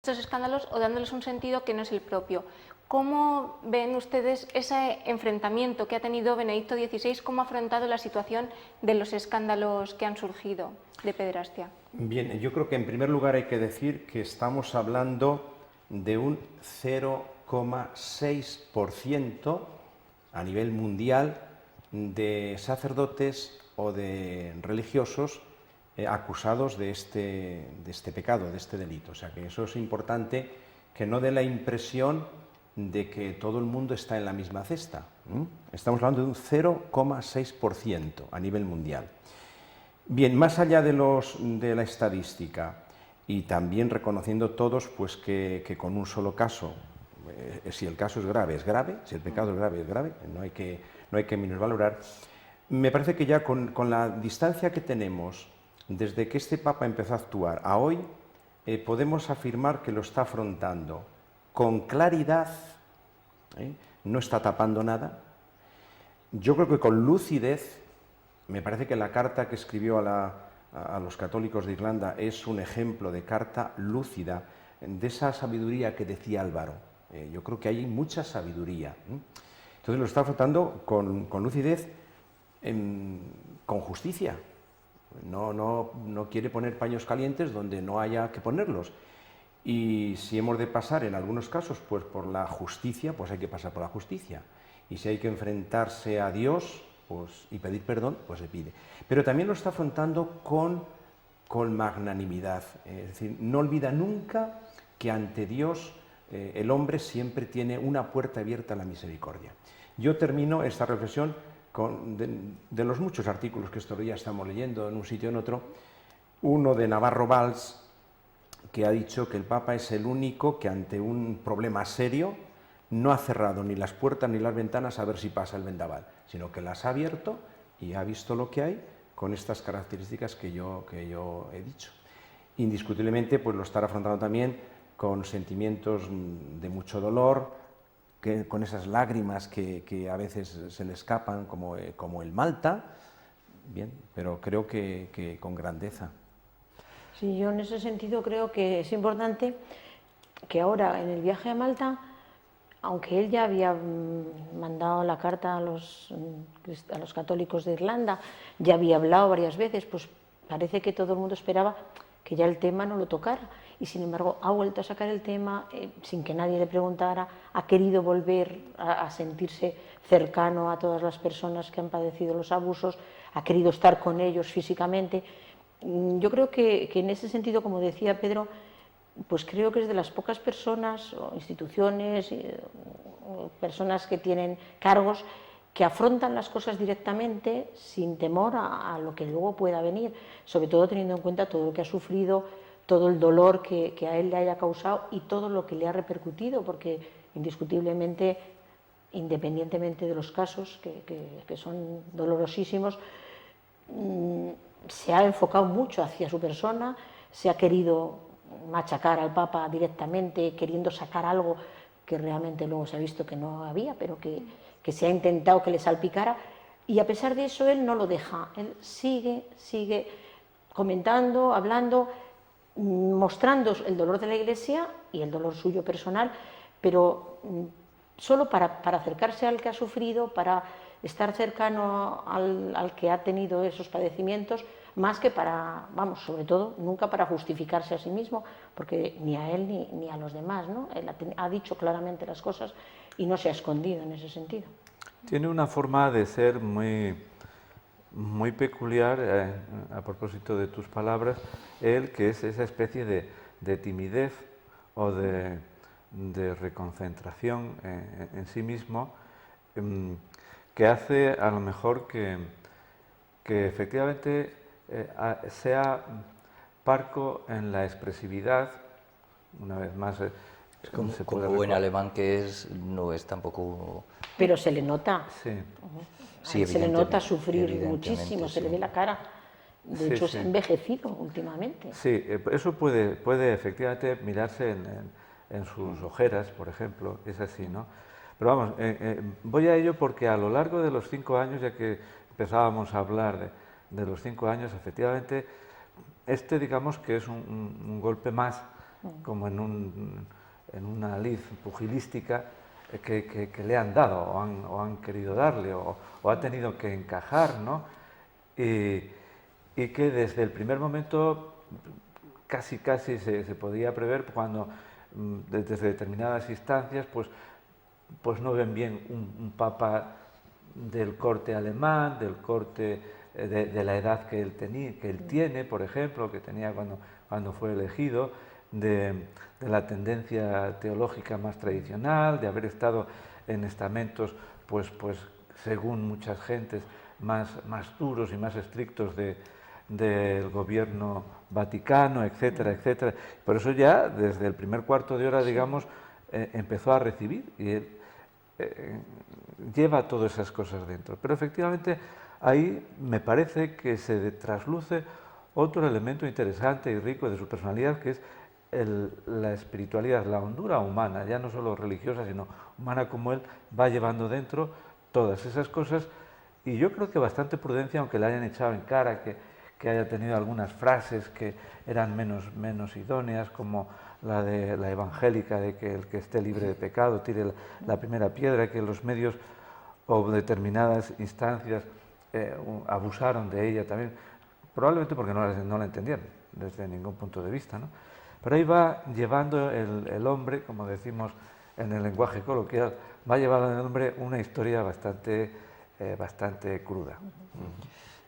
estos escándalos o dándoles un sentido que no es el propio. ¿Cómo ven ustedes ese enfrentamiento que ha tenido Benedicto XVI? ¿Cómo ha afrontado la situación de los escándalos que han surgido de pederastia? Bien, yo creo que en primer lugar hay que decir que estamos hablando de un 0,6% a nivel mundial de sacerdotes o de religiosos acusados de este pecado, de este delito. O sea que eso es importante, que no dé la impresión de que todo el mundo está en la misma cesta. Estamos hablando de un 0,6% a nivel mundial. Bien, más allá de la estadística y también reconociendo todos pues, que con un solo caso, si el caso es grave, si el pecado es grave, no hay que minusvalorar. Me parece que ya con la distancia que tenemos desde que este Papa empezó a actuar a hoy, podemos afirmar que lo está afrontando con claridad, no está tapando nada. Yo creo que con lucidez. Me parece que la carta que escribió a los católicos de Irlanda es un ejemplo de carta lúcida, de esa sabiduría que decía Álvaro. Yo creo que hay mucha sabiduría. Entonces lo está afrontando con lucidez, con justicia. No quiere poner paños calientes donde no haya que ponerlos. Y si hemos de pasar en algunos casos pues por la justicia, pues hay que pasar por la justicia. Y si hay que enfrentarse a Dios pues, y pedir perdón, pues se pide. Pero también lo está afrontando con magnanimidad. Es decir, no olvida nunca que ante Dios el hombre siempre tiene una puerta abierta a la misericordia. Yo termino esta reflexión de los muchos artículos que estos días estamos leyendo en un sitio o en otro, uno de Navarro Valls, que ha dicho que el Papa es el único que ante un problema serio no ha cerrado ni las puertas ni las ventanas a ver si pasa el vendaval, sino que las ha abierto y ha visto lo que hay con estas características que yo he dicho. Indiscutiblemente pues lo estará afrontando también con sentimientos de mucho dolor, con esas lágrimas que a veces se le escapan como el Malta, bien, pero creo que con grandeza. Sí, yo en ese sentido creo que es importante que ahora en el viaje a Malta, aunque él ya había mandado la carta a los católicos de Irlanda, ya había hablado varias veces, pues parece que todo el mundo esperaba que ya el tema no lo tocara. Y sin embargo ha vuelto a sacar el tema sin que nadie le preguntara, ha querido volver a sentirse cercano a todas las personas que han padecido los abusos, ha querido estar con ellos físicamente. Yo creo que en ese sentido, como decía Pedro, pues creo que es de las pocas personas o instituciones, personas que tienen cargos que afrontan las cosas directamente sin temor a lo que luego pueda venir, sobre todo teniendo en cuenta todo lo que ha sufrido, todo el dolor que a él le haya causado y todo lo que le ha repercutido, porque indiscutiblemente, independientemente de los casos que son dolorosísimos, se ha enfocado mucho hacia su persona, se ha querido machacar al Papa directamente, queriendo sacar algo que realmente luego se ha visto que no había, pero que se ha intentado que le salpicara, y a pesar de eso él no lo deja, él sigue comentando, hablando, mostrando el dolor de la Iglesia y el dolor suyo personal, pero solo para acercarse al que ha sufrido, para estar cercano al que ha tenido esos padecimientos, más que para, vamos, sobre todo, nunca para justificarse a sí mismo, porque ni a él ni a los demás, ¿no? Él ha dicho claramente las cosas y no se ha escondido en ese sentido. Tiene una forma de ser muy peculiar, a propósito de tus palabras, él, que es esa especie de timidez o de reconcentración en sí mismo, que hace a lo mejor que efectivamente sea parco en la expresividad, una vez más. Como buen alemán que es, no es tampoco... Pero se le nota. Sí. Sí, se le nota sufrir muchísimo, se le ve la cara. De hecho, sí. se ha envejecido últimamente. Sí, eso puede efectivamente mirarse en sus ojeras, por ejemplo, es así, ¿no? Pero vamos, voy a ello porque a lo largo de los 5 años, ya que empezábamos a hablar de los 5 años, efectivamente, digamos que es un golpe más como en una lid pugilística que le han dado o han querido darle o ha tenido que encajar, ¿no? Y que desde el primer momento casi se podía prever cuando desde determinadas instancias pues no ven bien un papa del corte alemán, del corte de la edad que él tiene, por ejemplo, que tenía cuando fue elegido, de la tendencia teológica más tradicional, de haber estado en estamentos, pues según muchas gentes, más duros y más estrictos del gobierno vaticano, etcétera, etcétera. Por eso ya desde el primer cuarto de hora, digamos, empezó a recibir y él lleva todas esas cosas dentro. Pero efectivamente ahí me parece que se trasluce otro elemento interesante y rico de su personalidad, que es la espiritualidad, la hondura humana, ya no solo religiosa, sino humana, como él va llevando dentro todas esas cosas. Y yo creo que bastante prudencia, aunque le hayan echado en cara que haya tenido algunas frases que eran menos idóneas, como la de la evangélica de que el que esté libre de pecado tire la primera piedra, que los medios o determinadas instancias abusaron de ella también, probablemente porque no la entendían desde ningún punto de vista, ¿no? Pero ahí va llevando el hombre, como decimos en el lenguaje coloquial, va llevando el hombre una historia bastante cruda.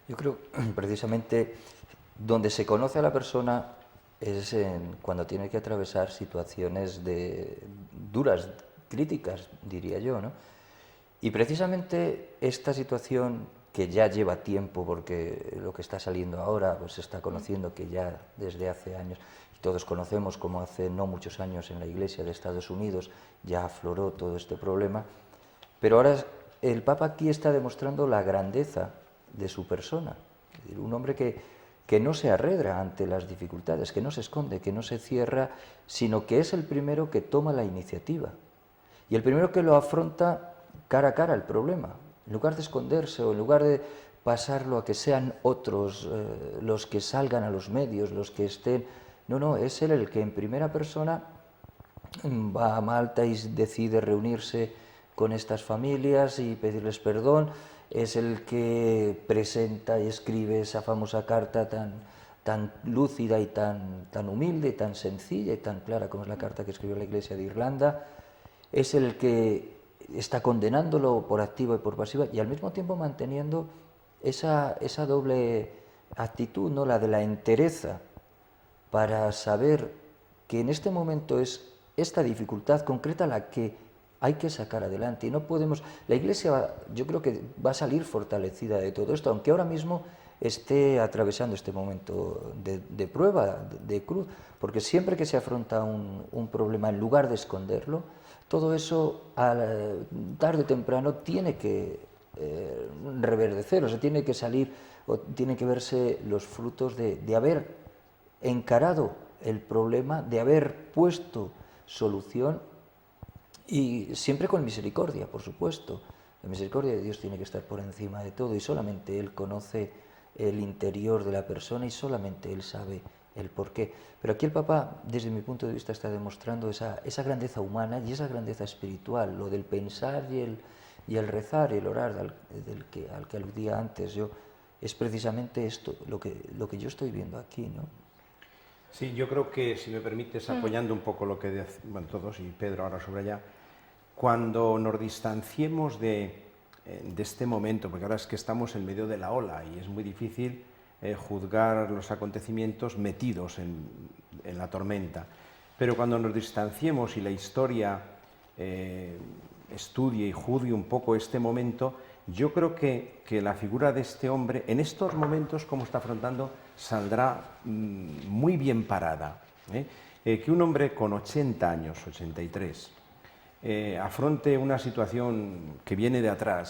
Yo creo precisamente donde se conoce a la persona es cuando tiene que atravesar situaciones duras, críticas, diría yo, ¿no? Y precisamente esta situación que ya lleva tiempo, porque lo que está saliendo ahora pues se está conociendo que ya desde hace años, y todos conocemos como hace no muchos años en la Iglesia de Estados Unidos ya afloró todo este problema, pero ahora el Papa aquí está demostrando la grandeza de su persona, es decir, un hombre que no se arredra ante las dificultades, que no se esconde, que no se cierra, sino que es el primero que toma la iniciativa y el primero que lo afronta cara a cara el problema, en lugar de esconderse o en lugar de pasarlo a que sean otros los que salgan a los medios, los que estén... No, es él el que en primera persona va a Malta y decide reunirse con estas familias y pedirles perdón, es el que presenta y escribe esa famosa carta tan lúcida y tan humilde, y tan sencilla y tan clara como es la carta que escribió la Iglesia de Irlanda, es el que está condenándolo por activa y por pasiva y al mismo tiempo manteniendo esa doble actitud, ¿no? La de la entereza, para saber que en este momento es esta dificultad concreta la que hay que sacar adelante. Y no podemos... La Iglesia yo creo que va a salir fortalecida de todo esto, aunque ahora mismo esté atravesando este momento de prueba, de cruz, porque siempre que se afronta un problema, en lugar de esconderlo, todo eso tarde o temprano tiene que reverdecer, o sea, tiene que salir, o tiene que verse los frutos de haber encarado el problema, de haber puesto solución y siempre con misericordia, por supuesto. La misericordia de Dios tiene que estar por encima de todo y solamente Él conoce el interior de la persona y solamente Él sabe el porqué. Pero aquí el Papa, desde mi punto de vista, está demostrando esa grandeza humana y esa grandeza espiritual, lo del pensar y el rezar y el orar al que aludía antes yo, es precisamente esto, lo que yo estoy viendo aquí, ¿no? Sí, yo creo que, si me permites, apoyando un poco lo que bueno, todos y Pedro ahora sobre allá, cuando nos distanciemos de este momento, porque ahora es que estamos en medio de la ola y es muy difícil juzgar los acontecimientos metidos en la tormenta, pero cuando nos distanciemos y la historia estudie y juzgue un poco este momento, yo creo que la figura de este hombre, en estos momentos, como está afrontando, saldrá muy bien parada. Que un hombre con 80 años, 83, afronte una situación que viene de atrás,